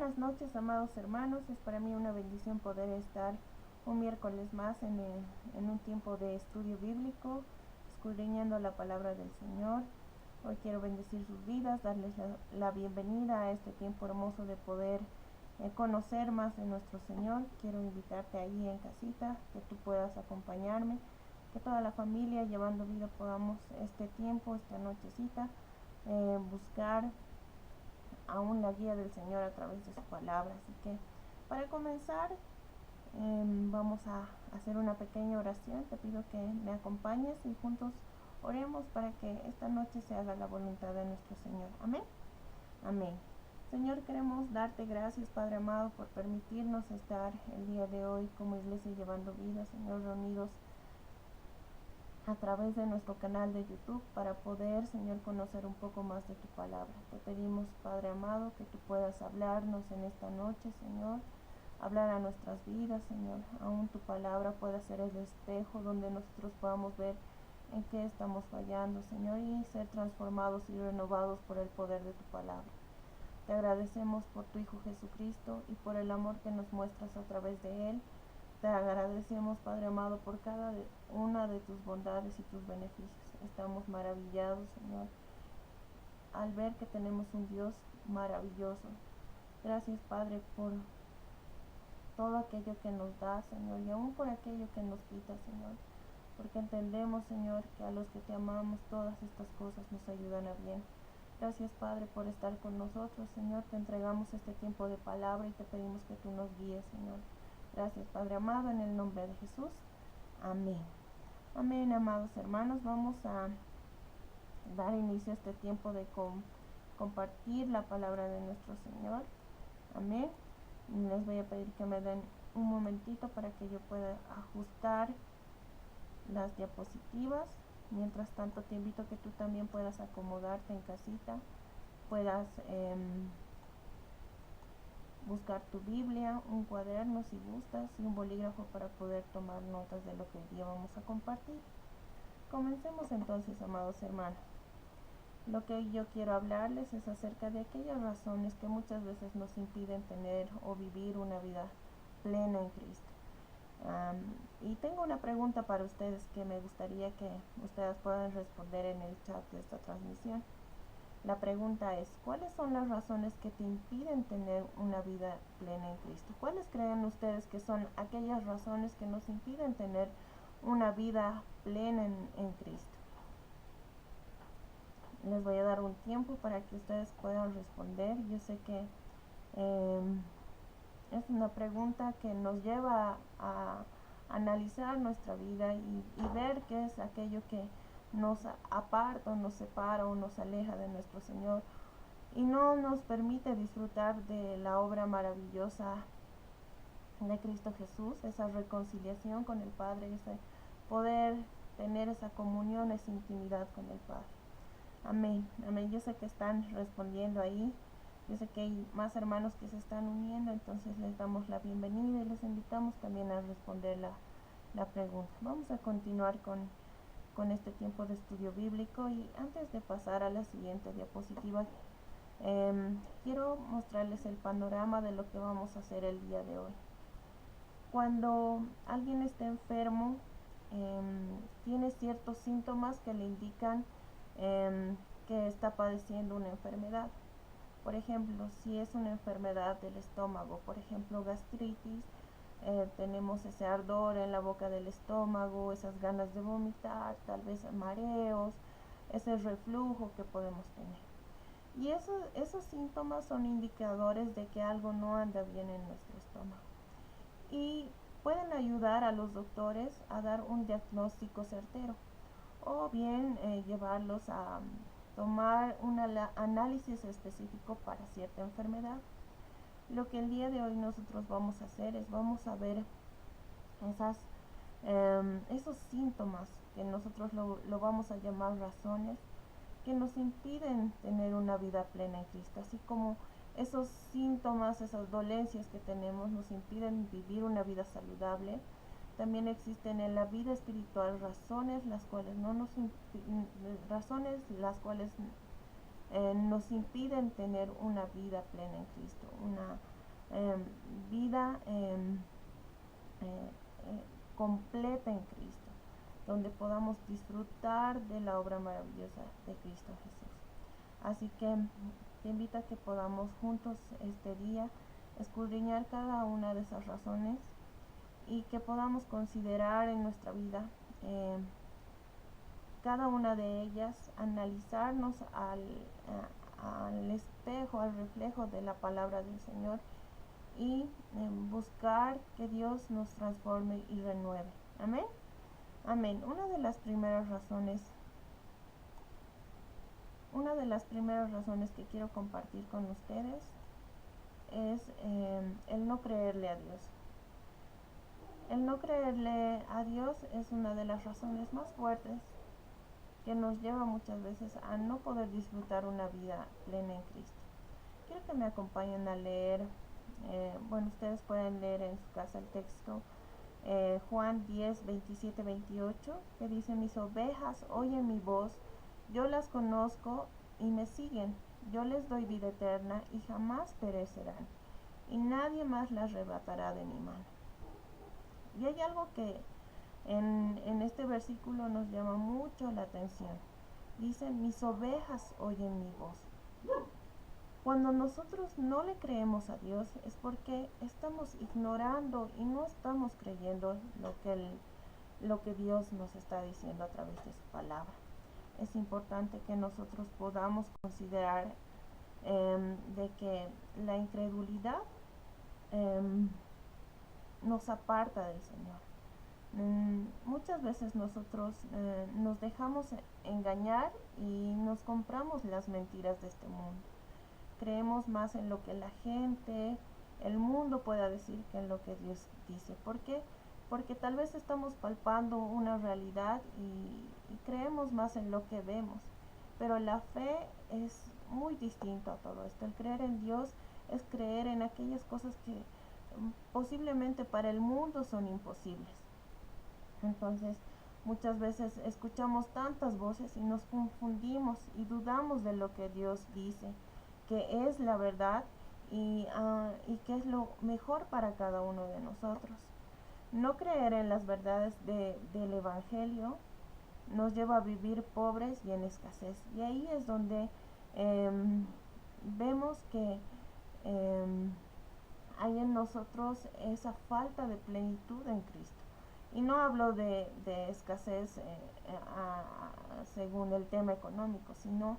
Buenas noches, amados hermanos. Es para mí una bendición poder estar un miércoles más en un tiempo de estudio bíblico, escudriñando la palabra del Señor. Hoy quiero bendecir sus vidas, darles la bienvenida a este tiempo hermoso de poder conocer más de nuestro Señor. Quiero invitarte ahí en casita, que tú puedas acompañarme, que toda la familia llevando vida podamos este tiempo, esta nochecita, buscar aún la guía del Señor a través de su palabra. Así que para comenzar vamos a hacer una pequeña oración. Te pido que me acompañes y juntos oremos para que esta noche se haga la voluntad de nuestro Señor. Amén. Amén. Señor, queremos darte gracias, Padre amado, por permitirnos estar el día de hoy como iglesia llevando vida, Señor, reunidos a través de nuestro canal de YouTube para poder, Señor, conocer un poco más de tu palabra. Te pedimos, Padre amado, que tú puedas hablarnos en esta noche, Señor, hablar a nuestras vidas, Señor. Aún tu palabra pueda ser el espejo donde nosotros podamos ver en qué estamos fallando, Señor, y ser transformados y renovados por el poder de tu palabra. Te agradecemos por tu Hijo Jesucristo y por el amor que nos muestras a través de Él. Te agradecemos, Padre amado, por cada una de tus bondades y tus beneficios. Estamos maravillados, Señor, al ver que tenemos un Dios maravilloso. Gracias, Padre, por todo aquello que nos da, Señor, y aún por aquello que nos quita, Señor. Porque entendemos, Señor, que a los que te amamos todas estas cosas nos ayudan a bien. Gracias, Padre, por estar con nosotros, Señor. Te entregamos este tiempo de palabra y te pedimos que tú nos guíes, Señor. Gracias, Padre amado, en el nombre de Jesús. Amén. Amén, amados hermanos. Vamos a dar inicio a este tiempo de compartir la palabra de nuestro Señor. Amén. Les voy a pedir que me den un momentito para que yo pueda ajustar las diapositivas. Mientras tanto, te invito a que tú también puedas acomodarte en casita, puedas buscar tu Biblia, un cuaderno si gustas y un bolígrafo para poder tomar notas de lo que hoy día vamos a compartir. Comencemos entonces, amados hermanos. Lo que hoy yo quiero hablarles es acerca de aquellas razones que muchas veces nos impiden tener o vivir una vida plena en Cristo. Y tengo una pregunta para ustedes que me gustaría que ustedes puedan responder en el chat de esta transmisión. La pregunta es, ¿cuáles son las razones que te impiden tener una vida plena en Cristo? ¿Cuáles creen ustedes que son aquellas razones que nos impiden tener una vida plena en Cristo? Les voy a dar un tiempo para que ustedes puedan responder. Yo sé que es una pregunta que nos lleva a analizar nuestra vida y ver qué es aquello que nos aparta o nos separa o nos aleja de nuestro Señor y no nos permite disfrutar de la obra maravillosa de Cristo Jesús, esa reconciliación con el Padre, ese poder tener esa comunión, esa intimidad con el Padre. Amén, amén. Yo sé que están respondiendo ahí. Yo sé que hay más hermanos que se están uniendo, entonces les damos la bienvenida y les invitamos también a responder la pregunta. Vamos a continuar con este tiempo de estudio bíblico y antes de pasar a la siguiente diapositiva, quiero mostrarles el panorama de lo que vamos a hacer el día de hoy. Cuando alguien está enfermo, tiene ciertos síntomas que le indican que está padeciendo una enfermedad. Por ejemplo, si es una enfermedad del estómago, por ejemplo gastritis, tenemos ese ardor en la boca del estómago, esas ganas de vomitar, tal vez mareos, ese reflujo que podemos tener. Y esos síntomas son indicadores de que algo no anda bien en nuestro estómago. Y pueden ayudar a los doctores a dar un diagnóstico certero o bien llevarlos a tomar un análisis específico para cierta enfermedad. Lo que el día de hoy nosotros vamos a hacer es vamos a ver esos síntomas que nosotros lo vamos a llamar razones que nos impiden tener una vida plena en Cristo, así como esos síntomas, esas dolencias que tenemos nos impiden vivir una vida saludable. También existen en la vida espiritual razones las cuales nos impiden tener una vida plena en Cristo, vida completa en Cristo, donde podamos disfrutar de la obra maravillosa de Cristo Jesús. Así que te invito a que podamos juntos este día escudriñar cada una de esas razones y que podamos considerar en nuestra vida cada una de ellas, analizarnos al espejo, al reflejo de la palabra del Señor y buscar que Dios nos transforme y renueve. Amén. Amén. Una de las primeras razones que quiero compartir con ustedes es el no creerle a Dios. El no creerle a Dios es una de las razones más fuertes que nos lleva muchas veces a no poder disfrutar una vida plena en Cristo. Quiero que me acompañen a leer, ustedes pueden leer en su casa el texto, Juan 10, 27, 28, que dice: mis ovejas oyen mi voz, yo las conozco y me siguen, yo les doy vida eterna y jamás perecerán, y nadie más las arrebatará de mi mano. Y hay algo que en este versículo nos llama mucho la atención. Dice: mis ovejas oyen mi voz. Cuando nosotros no le creemos a Dios es porque estamos ignorando y no estamos creyendo lo que Dios nos está diciendo a través de su palabra. Es importante que nosotros podamos considerar de que la incredulidad nos aparta del Señor. Muchas veces nosotros nos dejamos engañar y nos compramos las mentiras de este mundo. Creemos más en lo que la gente, el mundo pueda decir que en lo que Dios dice. ¿Por qué? Porque tal vez estamos palpando una realidad y creemos más en lo que vemos. Pero la fe es muy distinto a todo esto. El creer en Dios es creer en aquellas cosas que posiblemente para el mundo son imposibles. Entonces, muchas veces escuchamos tantas voces y nos confundimos y dudamos de lo que Dios dice, que es la verdad y que es lo mejor para cada uno de nosotros. No creer en las verdades del Evangelio nos lleva a vivir pobres y en escasez. Y ahí es donde vemos que hay en nosotros esa falta de plenitud en Cristo. Y no hablo de escasez según el tema económico, sino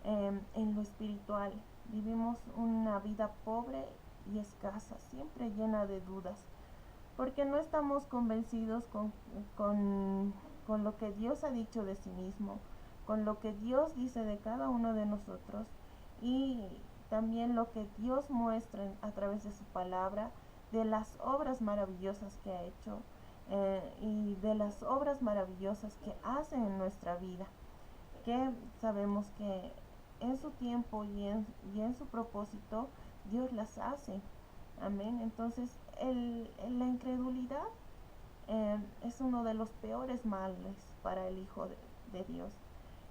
en lo espiritual. Vivimos una vida pobre y escasa, siempre llena de dudas, porque no estamos convencidos con lo que Dios ha dicho de sí mismo, con lo que Dios dice de cada uno de nosotros y también lo que Dios muestra a través de su palabra, de las obras maravillosas que ha hecho y de las obras maravillosas que hace en nuestra vida, que sabemos que en su tiempo y en su propósito Dios las hace. Amén. Entonces la incredulidad es uno de los peores males para el Hijo de Dios.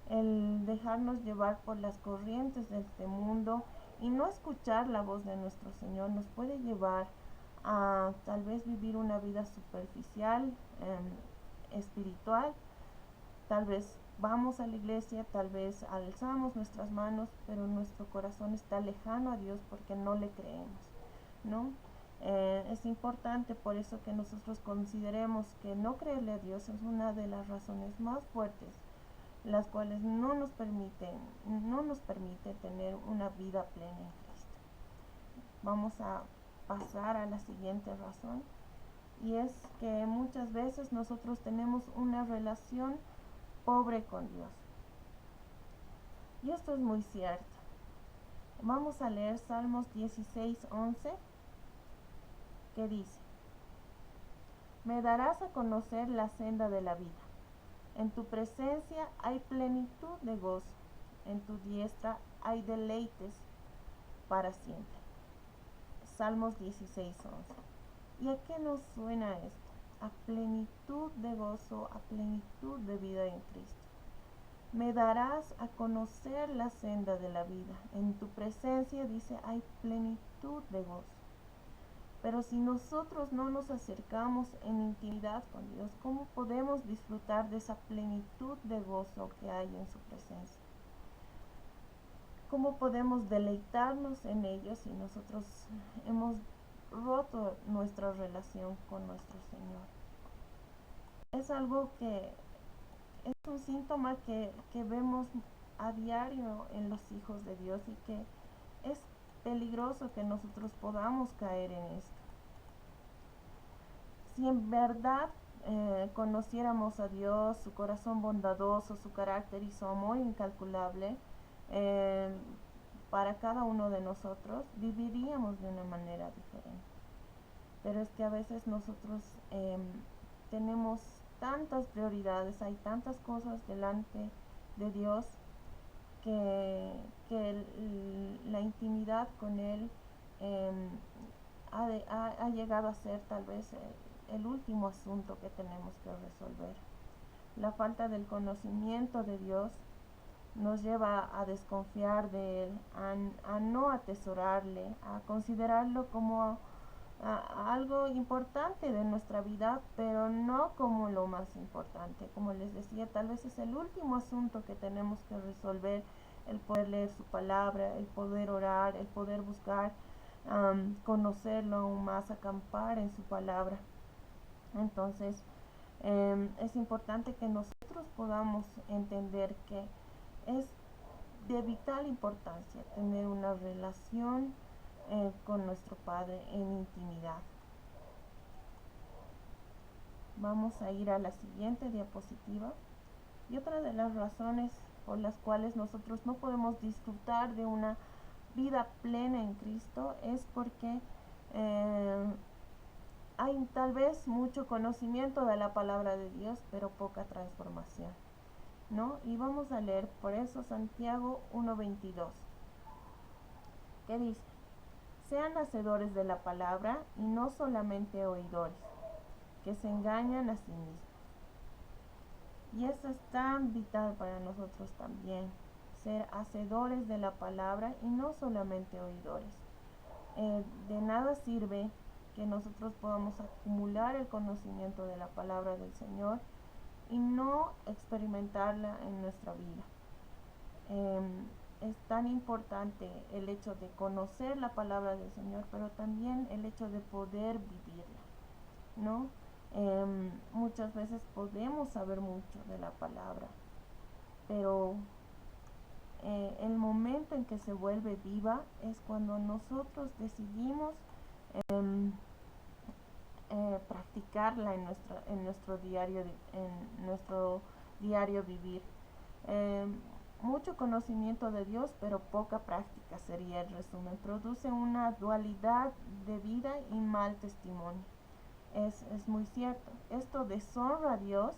El dejarnos llevar por las corrientes de este mundo y no escuchar la voz de nuestro Señor nos puede llevar a tal vez vivir una vida superficial, espiritual. Tal vez vamos a la iglesia, tal vez alzamos nuestras manos, pero nuestro corazón está lejano a Dios porque no le creemos, ¿no? Es importante por eso que nosotros consideremos que no creerle a Dios es una de las razones más fuertes, las cuales no nos permite tener una vida plena en Cristo. Vamos a pasar a la siguiente razón, y es que muchas veces nosotros tenemos una relación pobre con Dios. Y esto es muy cierto. Vamos a leer Salmos 16:11, que dice: me darás a conocer la senda de la vida. En tu presencia hay plenitud de gozo. En tu diestra hay deleites para siempre. Salmos 16:11. ¿Y a qué nos suena esto? A plenitud de gozo, a plenitud de vida en Cristo. Me darás a conocer la senda de la vida. En tu presencia, dice, hay plenitud de gozo. Pero si nosotros no nos acercamos en intimidad con Dios, ¿cómo podemos disfrutar de esa plenitud de gozo que hay en su presencia? ¿Cómo podemos deleitarnos en ellos si nosotros hemos roto nuestra relación con nuestro Señor? Es algo que es un síntoma que vemos a diario en los hijos de Dios y que es peligroso que nosotros podamos caer en esto. Si en verdad conociéramos a Dios, su corazón bondadoso, su carácter y su amor incalculable eh, para cada uno de nosotros, viviríamos de una manera diferente. Pero es que a veces nosotros tenemos tantas prioridades, hay tantas cosas delante de Dios que la intimidad con Él ha llegado a ser tal vez el último asunto que tenemos que resolver. La falta del conocimiento de Dios nos lleva a desconfiar de Él, a no atesorarle, a considerarlo como algo importante de nuestra vida, pero no como lo más importante. Como les decía, tal vez es el último asunto que tenemos que resolver, el poder leer su palabra, el poder orar, el poder buscar conocerlo aún más, acampar en su palabra. Entonces, es importante que nosotros podamos entender que es de vital importancia tener una relación con nuestro Padre en intimidad. Vamos a ir a la siguiente diapositiva. Y otra de las razones por las cuales nosotros no podemos disfrutar de una vida plena en Cristo es porque hay tal vez mucho conocimiento de la palabra de Dios, pero poca transformación, ¿no? Y vamos a leer por eso Santiago 1:22, que dice: sean hacedores de la palabra y no solamente oidores, que se engañan a sí mismos. Y eso es tan vital para nosotros también, ser hacedores de la palabra y no solamente oidores. De nada sirve que nosotros podamos acumular el conocimiento de la palabra del Señor y no experimentarla en nuestra vida. Es tan importante el hecho de conocer la palabra del Señor, pero también el hecho de poder vivirla, ¿no? Muchas veces podemos saber mucho de la palabra, pero el momento en que se vuelve viva es cuando nosotros decidimos practicarla en nuestro diario vivir. Mucho conocimiento de Dios, pero poca práctica sería el resumen. Produce una dualidad de vida y mal testimonio. Es muy cierto. Esto deshonra a Dios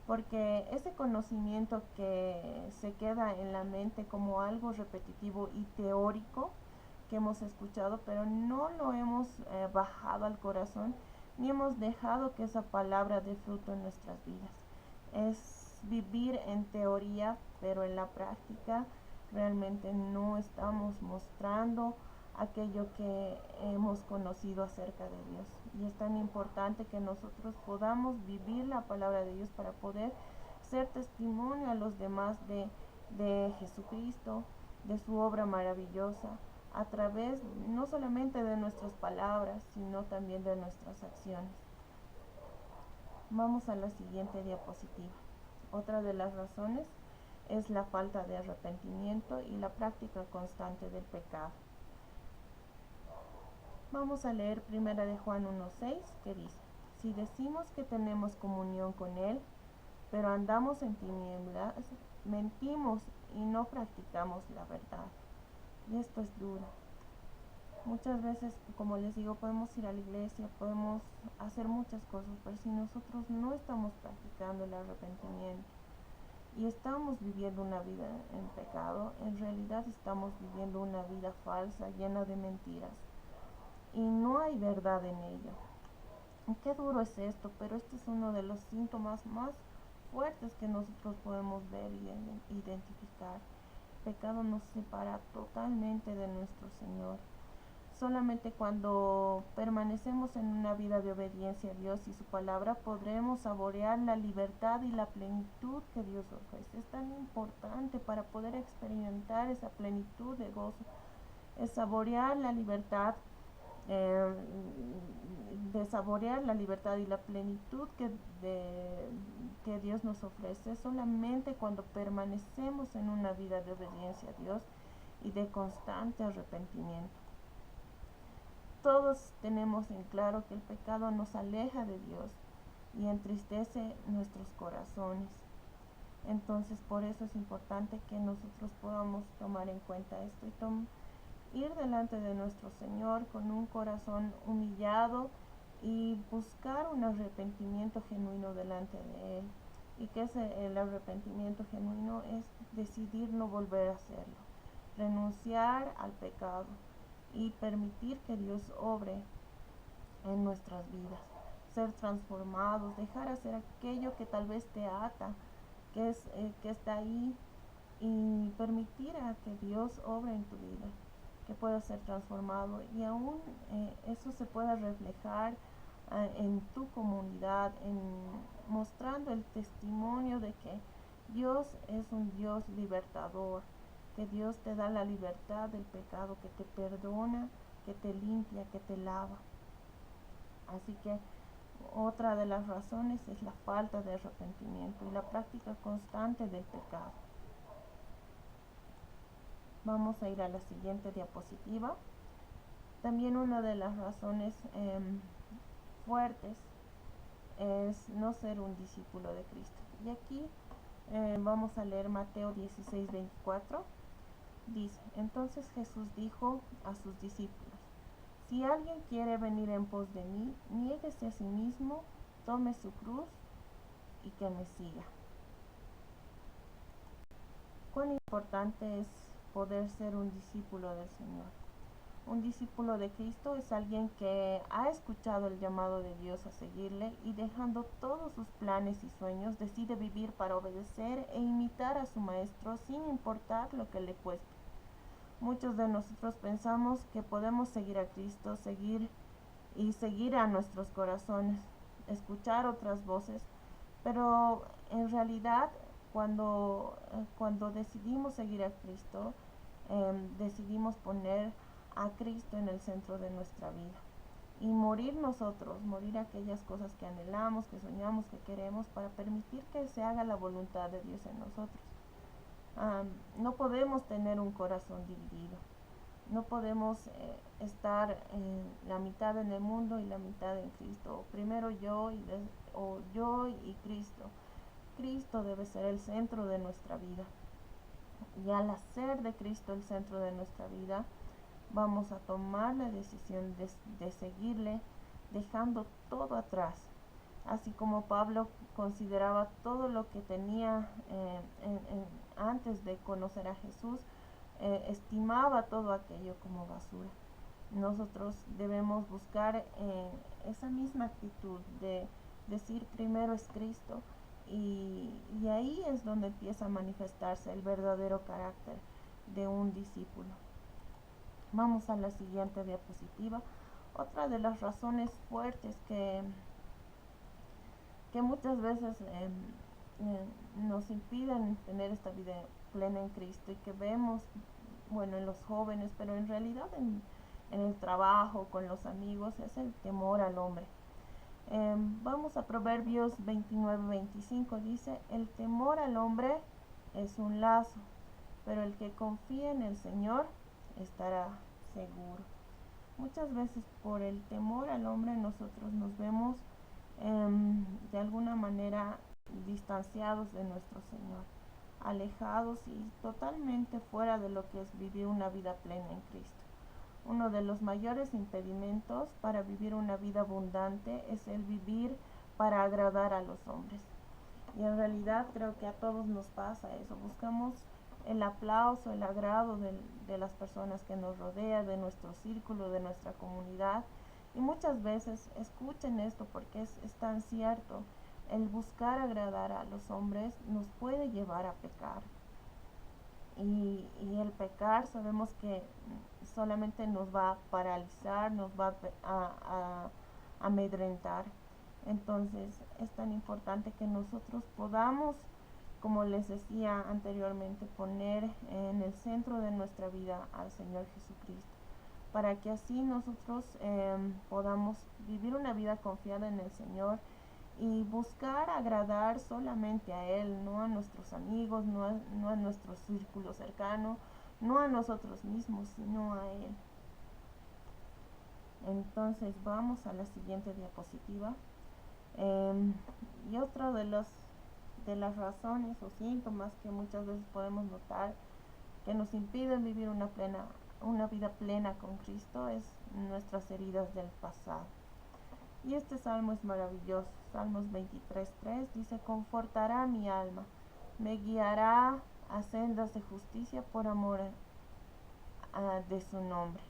porque ese conocimiento que se queda en la mente como algo repetitivo y teórico que hemos escuchado, pero no lo hemos bajado al corazón ni hemos dejado que esa palabra dé fruto en nuestras vidas. Es vivir en teoría, pero en la práctica realmente no estamos mostrando aquello que hemos conocido acerca de Dios. Y es tan importante que nosotros podamos vivir la palabra de Dios para poder ser testimonio a los demás de Jesucristo, de su obra maravillosa, a través no solamente de nuestras palabras, sino también de nuestras acciones. Vamos a la siguiente diapositiva. Otra de las razones es la falta de arrepentimiento y la práctica constante del pecado. Vamos a leer 1 de Juan 1:6, que dice: si decimos que tenemos comunión con Él, pero andamos en tinieblas, mentimos y no practicamos la verdad. Y esto es duro. Muchas veces, como les digo, podemos ir a la iglesia, podemos hacer muchas cosas, pero si nosotros no estamos practicando el arrepentimiento y estamos viviendo una vida en pecado, en realidad estamos viviendo una vida falsa, llena de mentiras, y no hay verdad en ello. Qué duro es esto, pero este es uno de los síntomas más fuertes que nosotros podemos ver y identificar. El pecado nos separa totalmente de nuestro Señor. solamente cuando permanecemos en una vida de obediencia a Dios y su palabra podremos saborear la libertad y la plenitud que Dios ofrece. Es tan importante para poder experimentar esa plenitud de gozo, es saborear la libertad, de saborear la libertad y la plenitud que Dios nos ofrece solamente cuando permanecemos en una vida de obediencia a Dios y de constante arrepentimiento. Todos tenemos en claro que el pecado nos aleja de Dios y entristece nuestros corazones. Entonces por eso es importante que nosotros podamos tomar en cuenta esto y ir delante de nuestro Señor con un corazón humillado y buscar un arrepentimiento genuino delante de Él. Y que el arrepentimiento genuino es decidir no volver a hacerlo, renunciar al pecado y permitir que Dios obre en nuestras vidas, ser transformados, dejar hacer aquello que tal vez te ata, que está ahí, y permitir a que Dios obre en tu vida, que pueda ser transformado y aún eso se pueda reflejar en tu comunidad, mostrando el testimonio de que Dios es un Dios libertador, que Dios te da la libertad del pecado, que te perdona, que te limpia, que te lava. Así que otra de las razones es la falta de arrepentimiento y la práctica constante del pecado. Vamos a ir a la siguiente diapositiva. También una de las razones fuertes es no ser un discípulo de Cristo. Y aquí vamos a leer Mateo 16:24. Dice: entonces Jesús dijo a sus discípulos: si alguien quiere venir en pos de mí, niéguese a sí mismo, tome su cruz y que me siga. Cuán importante es poder ser un discípulo del Señor. Un discípulo de Cristo es alguien que ha escuchado el llamado de Dios a seguirle y, dejando todos sus planes y sueños, decide vivir para obedecer e imitar a su maestro sin importar lo que le cueste. Muchos de nosotros pensamos que podemos seguir a Cristo, seguir a nuestros corazones, escuchar otras voces, pero en realidad cuando decidimos seguir a Cristo, decidimos poner a Cristo en el centro de nuestra vida y morir nosotros, morir aquellas cosas que anhelamos, que soñamos, que queremos, para permitir que se haga la voluntad de Dios en nosotros. No podemos tener un corazón dividido, no podemos estar la mitad en el mundo y la mitad en Cristo, primero yo y Cristo. Cristo debe ser el centro de nuestra vida, y al hacer de Cristo el centro de nuestra vida, vamos a tomar la decisión de seguirle, dejando todo atrás. Así como Pablo consideraba todo lo que tenía antes de conocer a Jesús, estimaba todo aquello como basura. Nosotros debemos buscar esa misma actitud de decir primero es Cristo, y ahí es donde empieza a manifestarse el verdadero carácter de un discípulo. Vamos a la siguiente diapositiva. Otra de las razones fuertes que muchas veces nos impiden tener esta vida plena en Cristo, y que vemos, bueno, en los jóvenes, pero en realidad en el trabajo, con los amigos, es el temor al hombre. Vamos a Proverbios 29:25. Dice: el temor al hombre es un lazo, pero el que confía en el Señor estará seguro. Muchas veces por el temor al hombre nosotros nos vemos de alguna manera distanciados de nuestro Señor, alejados y totalmente fuera de lo que es vivir una vida plena en Cristo. Uno de los mayores impedimentos para vivir una vida abundante es el vivir para agradar a los hombres. Y en realidad creo que a todos nos pasa eso. Buscamos el aplauso, el agrado de las personas que nos rodean, de nuestro círculo, de nuestra comunidad. Y muchas veces, escuchen esto porque es tan cierto, el buscar agradar a los hombres nos puede llevar a pecar. y el pecar sabemos que solamente nos va a paralizar, nos va a amedrentar. Entonces es tan importante que nosotros podamos, como les decía anteriormente, poner en el centro de nuestra vida al Señor Jesucristo, para que así nosotros podamos vivir una vida confiada en el Señor y buscar agradar solamente a Él, no a nuestros amigos, no a nuestro círculo cercano, no a nosotros mismos, sino a Él. Entonces vamos a la siguiente diapositiva. Y otra de las razones o síntomas que muchas veces podemos notar que nos impiden vivir una vida plena con Cristo es nuestras heridas del pasado. Y este salmo es maravilloso. Salmos 23:3 dice: confortará mi alma, me guiará a sendas de justicia por amor de su nombre.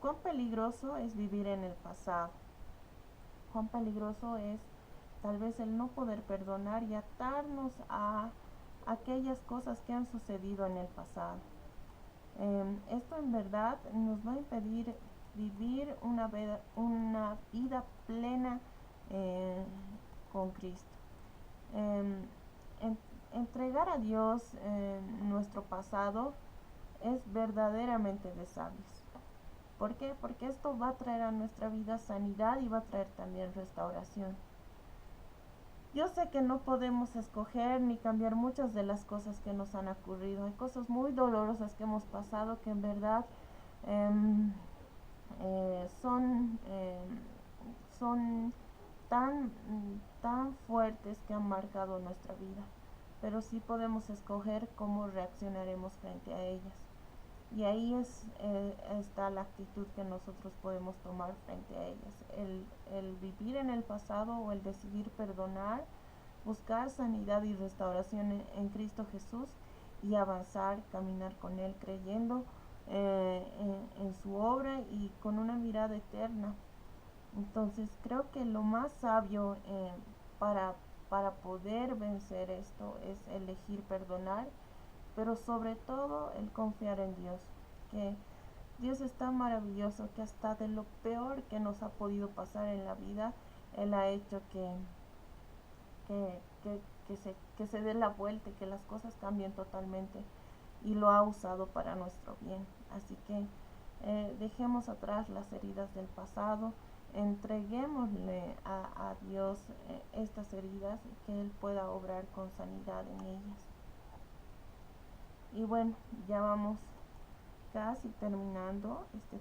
Cuán peligroso es vivir en el pasado. Cuán peligroso es tal vez el no poder perdonar y atarnos a aquellas cosas que han sucedido en el pasado. Esto en verdad nos va a impedir vivir una vida plena con Cristo. Entregar a Dios nuestro pasado es verdaderamente de sabios. ¿Por qué? Porque esto va a traer a nuestra vida sanidad y va a traer también restauración. Yo sé que no podemos escoger ni cambiar muchas de las cosas que nos han ocurrido. Hay cosas muy dolorosas que hemos pasado que en verdad son tan fuertes que han marcado nuestra vida. Pero sí podemos escoger cómo reaccionaremos frente a ellas. Y ahí está la actitud que nosotros podemos tomar frente a ellas. El vivir en el pasado o el decidir perdonar, buscar sanidad y restauración en Cristo Jesús y avanzar, caminar con Él creyendo en su obra y con una mirada eterna. Entonces creo que lo más sabio para poder vencer esto es elegir perdonar, pero sobre todo el confiar en Dios, que Dios es tan maravilloso que hasta de lo peor que nos ha podido pasar en la vida, Él ha hecho que se dé la vuelta y que las cosas cambien totalmente, y lo ha usado para nuestro bien. Así que dejemos atrás las heridas del pasado, entreguémosle a Dios estas heridas y que Él pueda obrar con sanidad en ellas. Y bueno, ya vamos casi terminando este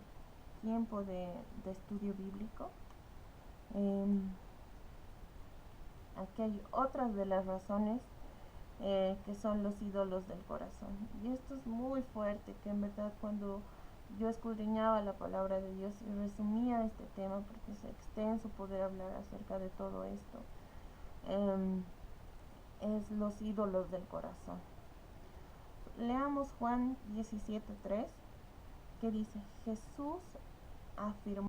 tiempo de estudio bíblico. Aquí hay otras de las razones que son los ídolos del corazón. Y esto es muy fuerte, que en verdad cuando yo escudriñaba la palabra de Dios y resumía este tema, porque es extenso poder hablar acerca de todo esto, es los ídolos del corazón. Leamos Juan 17:3, que dice: Jesús afirmó